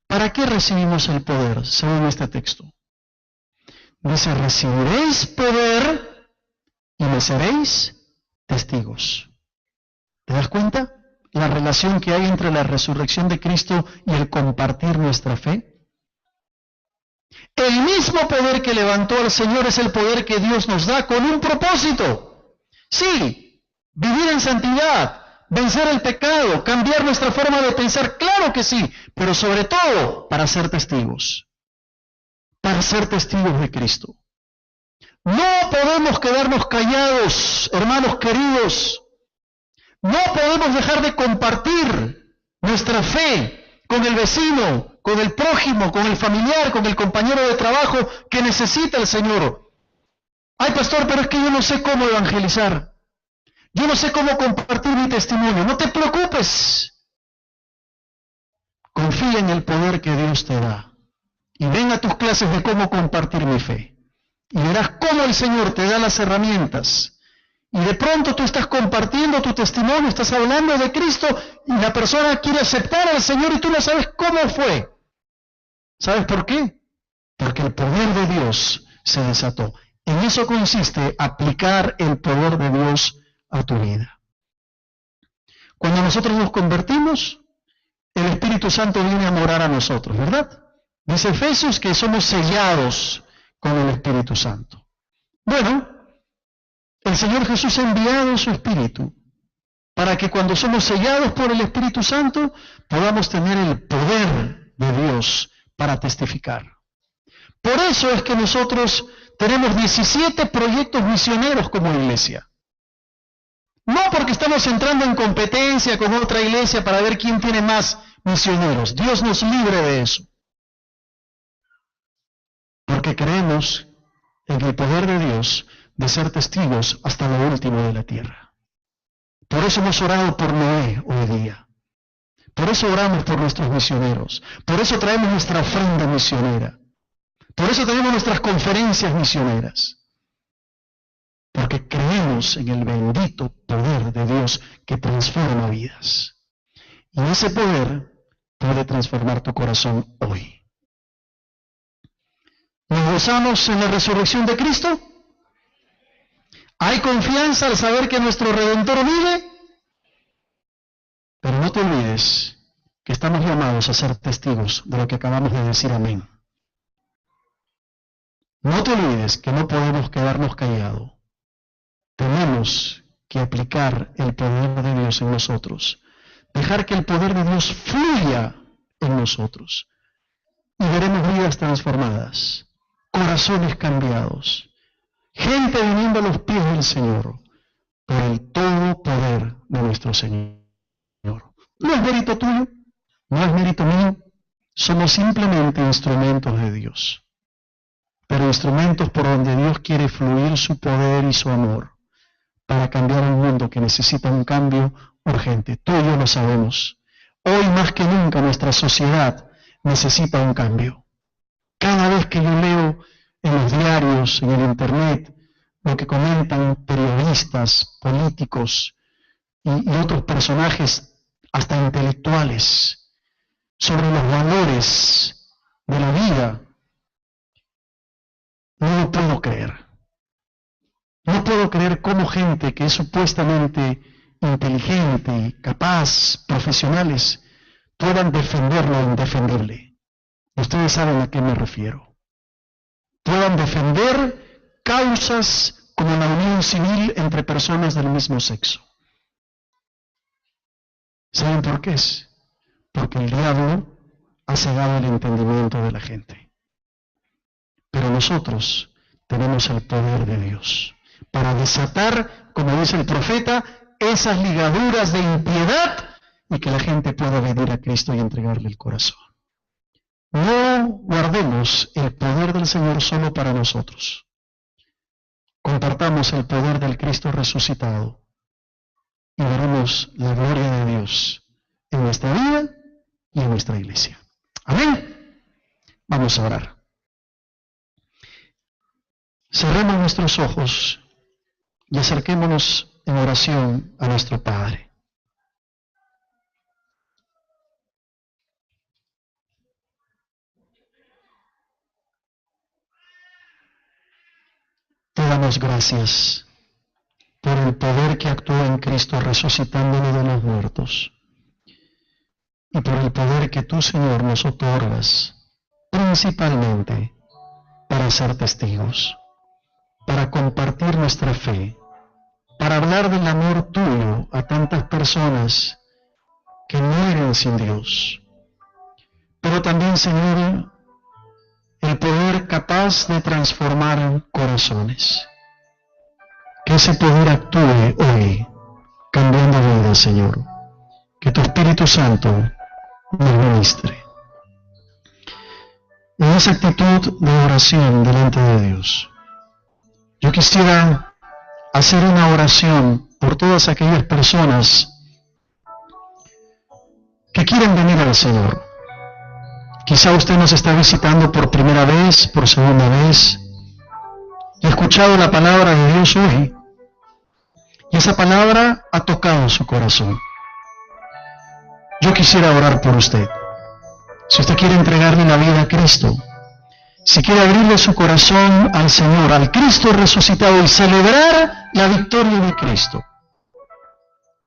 ¿Para qué recibimos el poder, según este texto? Dice: recibiréis poder y me seréis testigos. ¿Te das cuenta? La relación que hay entre la resurrección de Cristo y el compartir nuestra fe. El mismo poder que levantó al Señor es el poder que Dios nos da con un propósito. Sí, vivir en santidad, vencer el pecado, cambiar nuestra forma de pensar, claro que sí, pero sobre todo para ser testigos. Para ser testigos de Cristo. No podemos quedarnos callados, hermanos queridos. No podemos dejar de compartir nuestra fe con el vecino, con el prójimo, con el familiar, con el compañero de trabajo que necesita el Señor. Ay, pastor, pero es que yo no sé cómo evangelizar. Yo no sé cómo compartir mi testimonio. No te preocupes. Confía en el poder que Dios te da. Y ven a tus clases de cómo compartir mi fe. Y verás cómo el Señor te da las herramientas. Y de pronto tú estás compartiendo tu testimonio, estás hablando de Cristo y la persona quiere aceptar al Señor y tú no sabes cómo fue. ¿Sabes por qué? Porque el poder de Dios se desató. En eso consiste aplicar el poder de Dios a tu vida. Cuando nosotros nos convertimos, el Espíritu Santo viene a morar a nosotros, ¿verdad? Dice Efesios que somos sellados con el Espíritu Santo. Bueno, el Señor Jesús ha enviado su Espíritu para que cuando somos sellados por el Espíritu Santo podamos tener el poder de Dios para testificar. Por eso es que nosotros tenemos 17 proyectos misioneros como iglesia. No porque estamos entrando en competencia con otra iglesia para ver quién tiene más misioneros. Dios nos libre de eso. Porque creemos en el poder de Dios de ser testigos hasta lo último de la tierra. Por eso hemos orado por Noé hoy día. Por eso oramos por nuestros misioneros. Por eso traemos nuestra ofrenda misionera. Por eso tenemos nuestras conferencias misioneras. Porque creemos en el bendito poder de Dios que transforma vidas. Y ese poder puede transformar tu corazón hoy. ¿Nos gozamos en la resurrección de Cristo? ¿Hay confianza al saber que nuestro Redentor vive? Pero no te olvides que estamos llamados a ser testigos de lo que acabamos de decir, amén. No te olvides que no podemos quedarnos callados. Tenemos que aplicar el poder de Dios en nosotros. Dejar que el poder de Dios fluya en nosotros. Y veremos vidas transformadas, corazones cambiados, gente viniendo a los pies del Señor por el todo poder de nuestro Señor. No es mérito tuyo, no es mérito mío, somos simplemente instrumentos de Dios. Pero instrumentos por donde Dios quiere fluir su poder y su amor para cambiar un mundo que necesita un cambio urgente. Tú y yo lo sabemos. Hoy más que nunca nuestra sociedad necesita un cambio. Cada vez que yo leo en los diarios, en el internet, lo que comentan periodistas, políticos y otros personajes, hasta intelectuales, sobre los valores de la vida, no lo puedo creer. No puedo creer cómo gente que es supuestamente inteligente, capaz, profesionales, puedan defender lo indefendible. Ustedes saben a qué me refiero. Puedan defender causas como la unión civil entre personas del mismo sexo. ¿Saben por qué es? Porque el diablo ha cegado el entendimiento de la gente. Pero nosotros tenemos el poder de Dios para desatar, como dice el profeta, esas ligaduras de impiedad y que la gente pueda venir a Cristo y entregarle el corazón. No guardemos el poder del Señor solo para nosotros. Compartamos el poder del Cristo resucitado y veremos la gloria de Dios en nuestra vida y en nuestra iglesia. Amén. Vamos a orar. Cerremos nuestros ojos y acerquémonos en oración a nuestro Padre. Te damos gracias por el poder que actúa en Cristo resucitándolo de los muertos y por el poder que tú, Señor, nos otorgas principalmente para ser testigos, para compartir nuestra fe, para hablar del amor tuyo a tantas personas que mueren sin Dios. Pero también, Señor, el poder capaz de transformar corazones. Que ese poder actúe hoy, cambiando vidas, Señor. Que tu Espíritu Santo nos ministre. En esa actitud de oración delante de Dios, yo quisiera hacer una oración por todas aquellas personas que quieren venir al Señor. Quizá usted nos está visitando por primera vez, por segunda vez, y ha escuchado la palabra de Dios hoy, y esa palabra ha tocado su corazón. Yo quisiera orar por usted. Si usted quiere entregarle la vida a Cristo, si quiere abrirle su corazón al Señor, al Cristo resucitado y celebrar la victoria de Cristo,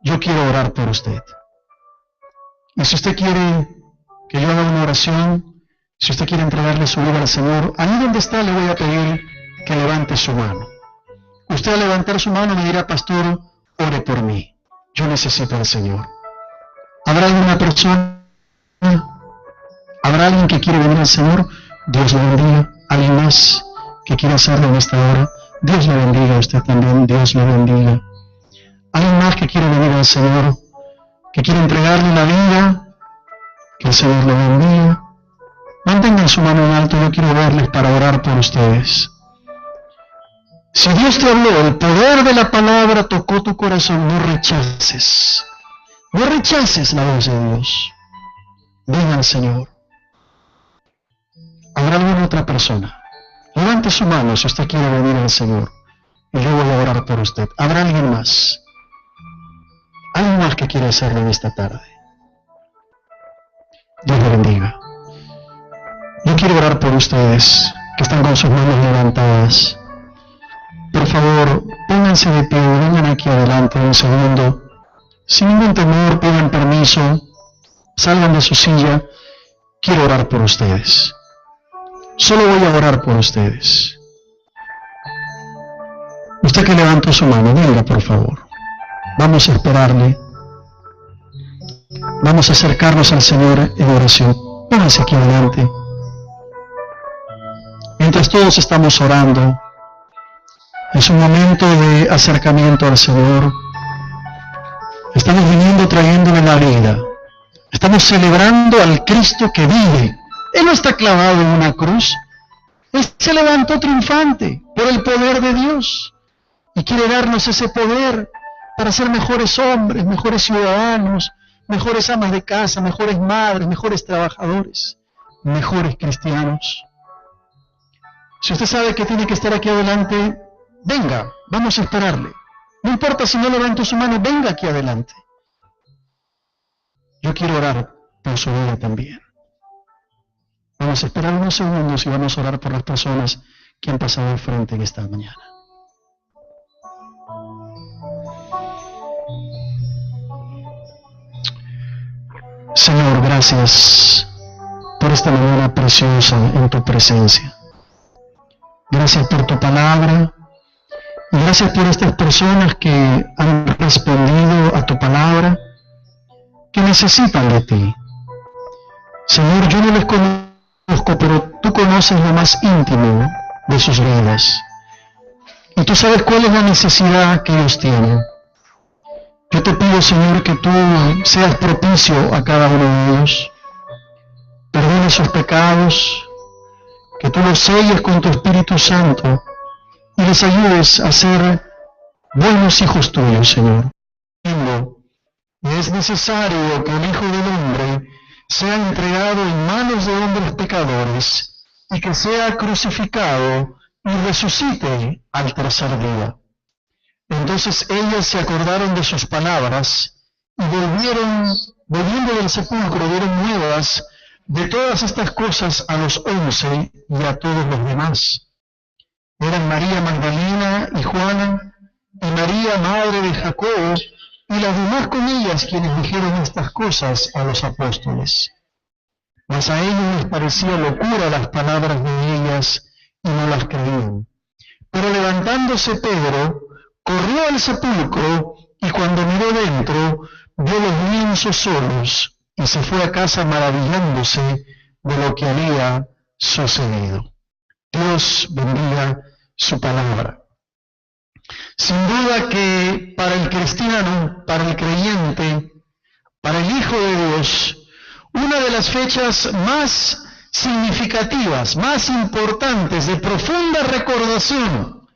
yo quiero orar por usted. Y si usted quiere que yo haga una oración, si usted quiere entregarle su vida al Señor, ahí donde está le voy a pedir que levante su mano. Usted al levantar su mano me dirá: pastor, ore por mí, yo necesito al Señor. ¿Habrá alguna persona? ¿Habrá alguien que quiere venir al Señor? Dios le bendiga. ¿Alguien más que quiera hacerlo en esta hora? Dios le bendiga a usted también, Dios le bendiga. ¿Alguien más que quiere venir al Señor, que quiere entregarle la vida? Que el Señor le bendiga. Mantengan su mano en alto, yo quiero verles para orar por ustedes. Si Dios te habló, el poder de la palabra tocó tu corazón, no rechaces. No rechaces la voz de Dios. Ven al Señor. ¿Habrá alguna otra persona? Levante su mano si usted quiere venir al Señor. Y yo voy a orar por usted. ¿Habrá alguien más? ¿Alguien más que quiere hacerlo en esta tarde? Dios le bendiga. Yo quiero orar por ustedes que están con sus manos levantadas. Por favor, pónganse de pie, vengan aquí adelante un segundo. Sin ningún temor, pidan permiso, salgan de su silla. Quiero orar por ustedes. Solo voy a orar por ustedes. Usted que levantó su mano, venga por favor. Vamos a esperarle. Vamos a acercarnos al Señor en oración. Pónganse aquí adelante. Mientras todos estamos orando, es un momento de acercamiento al Señor. Estamos viniendo trayéndole la vida. Estamos celebrando al Cristo que vive. Él no está clavado en una cruz. Él se levantó triunfante por el poder de Dios. Y quiere darnos ese poder para ser mejores hombres, mejores ciudadanos, mejores amas de casa, mejores madres, mejores trabajadores, mejores cristianos. Si usted sabe que tiene que estar aquí adelante, venga, vamos a esperarle. No importa si no levantó su mano, venga aquí adelante. Yo quiero orar por su vida también. Vamos a esperar unos segundos y vamos a orar por las personas que han pasado al frente en esta mañana. Señor, gracias por esta mañana preciosa en tu presencia. Gracias por tu palabra y gracias por estas personas que han respondido a tu palabra, que necesitan de ti. Señor, yo no les conozco, pero tú conoces lo más íntimo de sus vidas. Y tú sabes cuál es la necesidad que ellos tienen. Yo te pido, Señor, que tú seas propicio a cada uno de ellos. Perdona sus pecados, que tú los selles con tu Espíritu Santo y les ayudes a ser buenos hijos tuyos, Señor. Es necesario que el Hijo del Hombre sea entregado en manos de hombres pecadores y que sea crucificado y resucite al tercer día. Entonces ellas se acordaron de sus palabras y volviendo del sepulcro, dieron nuevas de todas estas cosas a los 11 y a todos los demás. Eran María Magdalena y Juana, y María, madre de Jacobo, y las demás con ellas quienes dijeron estas cosas a los apóstoles. Mas a ellos les parecía locura las palabras de ellas, y no las creían. Pero levantándose Pedro, corrió al sepulcro, y cuando miró dentro, vio los lienzos solos, y se fue a casa maravillándose de lo que había sucedido. Dios bendiga su palabra. Sin duda que para el cristiano, para el creyente, para el Hijo de Dios, una de las fechas más significativas, más importantes, de profunda recordación,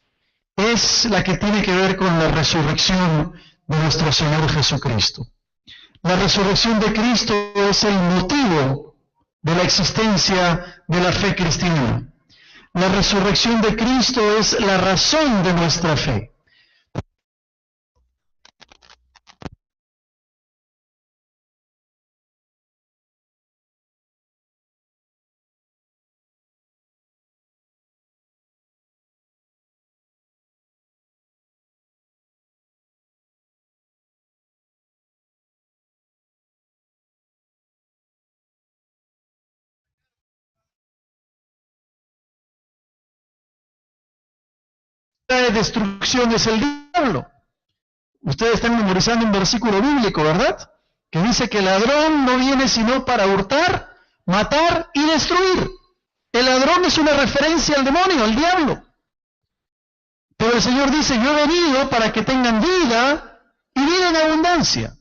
es la que tiene que ver con la resurrección de nuestro Señor Jesucristo. La resurrección de Cristo es el motivo de la existencia de la fe cristiana. La resurrección de Cristo es la razón de nuestra fe. De destrucción es el diablo. Ustedes están memorizando un versículo bíblico, ¿verdad? Que dice que el ladrón no viene sino para hurtar, matar y destruir. El ladrón es una referencia al demonio, al diablo. Pero el Señor dice, yo he venido para que tengan vida y vida en abundancia.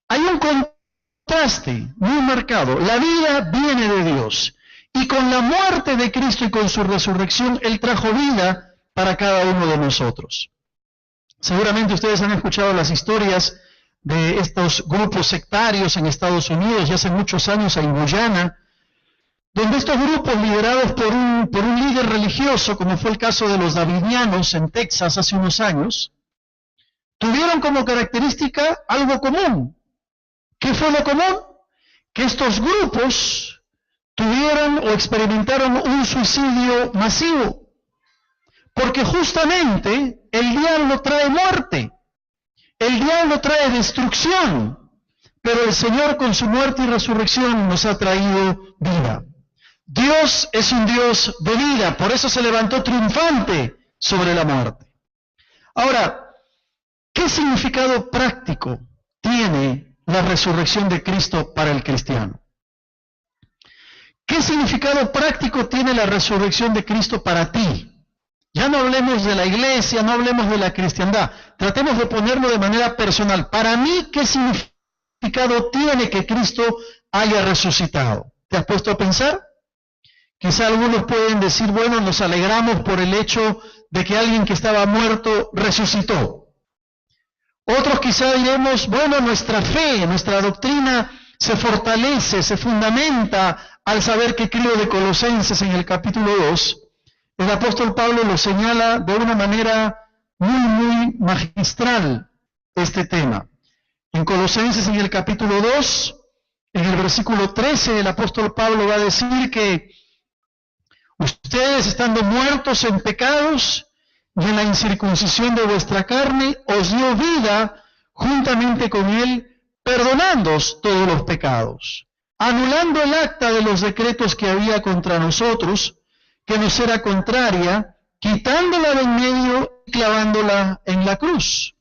Hay un contraste muy marcado. La vida viene de Dios. Y con la muerte de Cristo y con su resurrección, Él trajo vida para cada uno de nosotros. Seguramente ustedes han escuchado las historias de estos grupos sectarios en Estados Unidos, ya hace muchos años en Guyana, donde estos grupos liderados por un líder religioso, como fue el caso de los davidianos en Texas hace unos años, tuvieron como característica algo común. ¿Qué fue lo común? Que estos grupos tuvieron o experimentaron un suicidio masivo. Porque justamente el diablo trae muerte, el diablo trae destrucción, pero el Señor con su muerte y resurrección nos ha traído vida. Dios es un Dios de vida, por eso se levantó triunfante sobre la muerte. Ahora, ¿qué significado práctico tiene la resurrección de Cristo para el cristiano? ¿Qué significado práctico tiene la resurrección de Cristo para ti? Ya no hablemos de la iglesia, no hablemos de la cristiandad. Tratemos de ponerlo de manera personal. Para mí, ¿qué significado tiene que Cristo haya resucitado? ¿Te has puesto a pensar? Quizá algunos pueden decir, bueno, nos alegramos por el hecho de que alguien que estaba muerto resucitó. Otros quizá diremos, bueno, nuestra fe, nuestra doctrina se fortalece, se fundamenta al saber que Cristo de Colosenses en el capítulo 2, el apóstol Pablo lo señala de una manera muy magistral este tema. En Colosenses en el capítulo 2, en el versículo 13, el apóstol Pablo va a decir que ustedes estando muertos en pecados y en la incircuncisión de vuestra carne, os dio vida juntamente con él, perdonándoos todos los pecados. anulando el acta de los decretos que había contra nosotros, que nos era contraria, quitándola de en medio y clavándola en la cruz.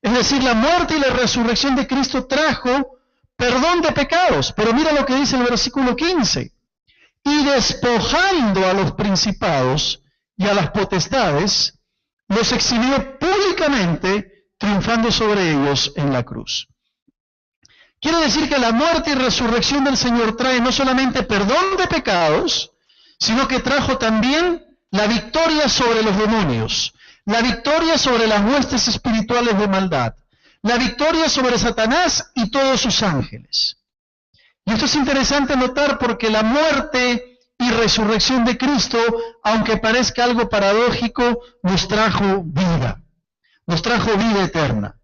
Es decir, la muerte y la resurrección de Cristo trajo perdón de pecados. Pero mira lo que dice el versículo 15. Y despojando a los principados y a las potestades, los exhibió públicamente, triunfando sobre ellos en la cruz. Quiere decir que la muerte y resurrección del Señor trae no solamente perdón de pecados, sino que trajo también la victoria sobre los demonios, la victoria sobre las huestes espirituales de maldad, la victoria sobre Satanás y todos sus ángeles. Y esto es interesante notar porque la muerte y resurrección de Cristo, aunque parezca algo paradójico, nos trajo vida eterna.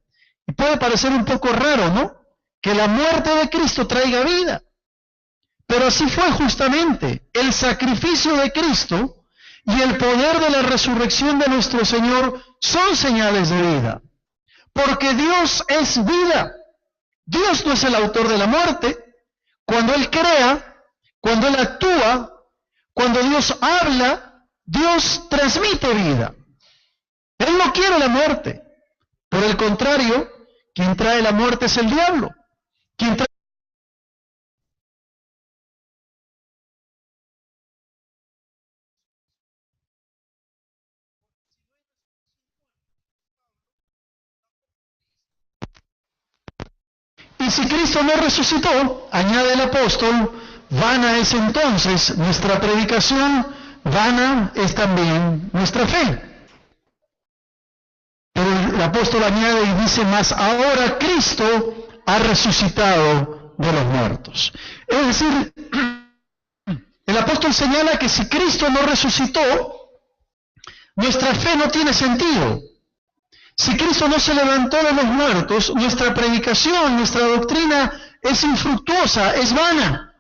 Y puede parecer un poco raro, ¿no?, que la muerte de Cristo traiga vida. Pero así fue justamente. El sacrificio de Cristo y el poder de la resurrección de nuestro Señor son señales de vida. Porque Dios es vida. Dios no es el autor de la muerte. Cuando Él crea, cuando Él actúa, cuando Dios habla, Dios transmite vida. Él no quiere la muerte. Por el contrario, quien trae la muerte es el diablo. Quien trae Y si Cristo no resucitó, añade el apóstol, vana es entonces nuestra predicación, vana es también nuestra fe. Pero el apóstol añade y dice, mas ahora Cristo ha resucitado de los muertos. Es decir, el apóstol señala que si Cristo no resucitó, nuestra fe no tiene sentido. Si Cristo no se levantó de los muertos, nuestra predicación, nuestra doctrina es infructuosa, es vana.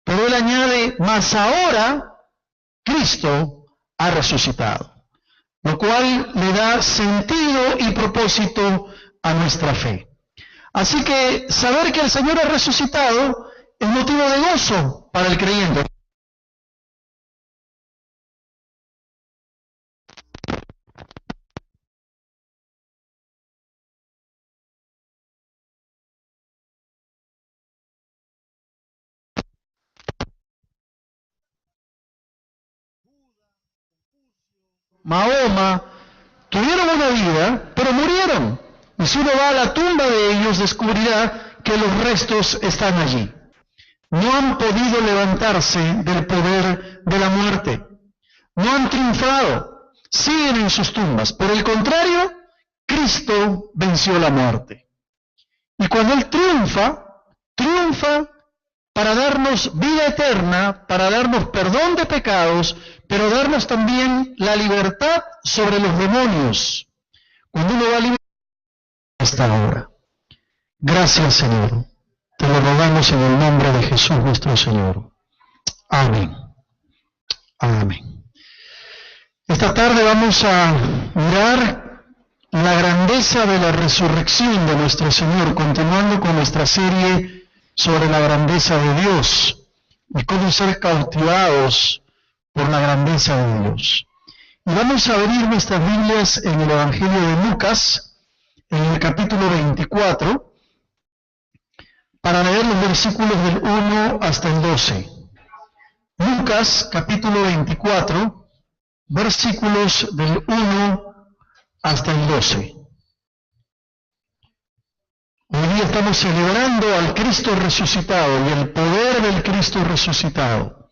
Pero él añade, mas ahora Cristo ha resucitado, lo cual le da sentido y propósito a nuestra fe. Así que saber que el Señor ha resucitado es motivo de gozo para el creyente. Mahoma tuvieron una vida, pero murieron. Y si uno va a la tumba de ellos, descubrirá que los restos están allí. No han podido levantarse del poder de la muerte. No han triunfado. Siguen en sus tumbas. Por el contrario, Cristo venció la muerte. Y cuando Él triunfa para darnos vida eterna, para darnos perdón de pecados, pero darnos también la libertad sobre los demonios. Cuando uno va libre esta hora. Gracias, Señor. Te lo rogamos en el nombre de Jesús nuestro Señor. Amén. Amén. Esta tarde vamos a mirar la grandeza de la resurrección de nuestro Señor, continuando con nuestra serie sobre la grandeza de Dios y cómo ser cautivados por la grandeza de Dios. Y vamos a abrir nuestras Biblias en el Evangelio de Lucas, en el capítulo 24, para leer los versículos del 1 hasta el 12. Lucas, capítulo 24, versículos del 1 hasta el 12. Hoy día estamos celebrando al Cristo resucitado y el poder del Cristo resucitado.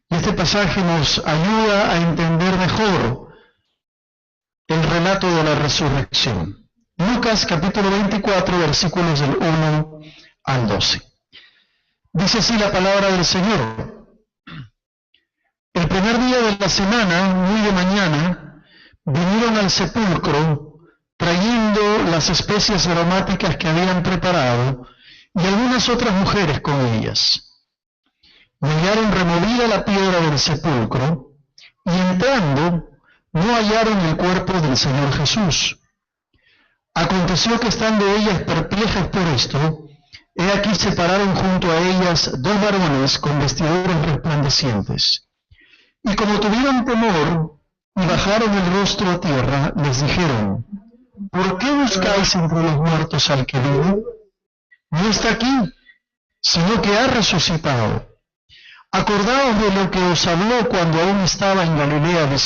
Y este pasaje nos ayuda a entender mejor el relato de la resurrección. Lucas capítulo 24, versículos del 1 al 12. Dice así la palabra del Señor. El primer día de la semana, muy de mañana, vinieron al sepulcro trayendo las especias aromáticas que habían preparado y algunas otras mujeres con ellas. Hallaron removida la piedra del sepulcro y entrando no hallaron el cuerpo del Señor Jesús. Aconteció que estando ellas perplejas por esto, He aquí se pararon junto a ellas 2 varones con vestiduras resplandecientes. Y como tuvieron temor y bajaron el rostro a tierra, les dijeron: ¿por qué buscáis entre los muertos al que vive? No está aquí, sino que ha resucitado. Acordaos de lo que os habló cuando aún estaba en Galilea, diciendo: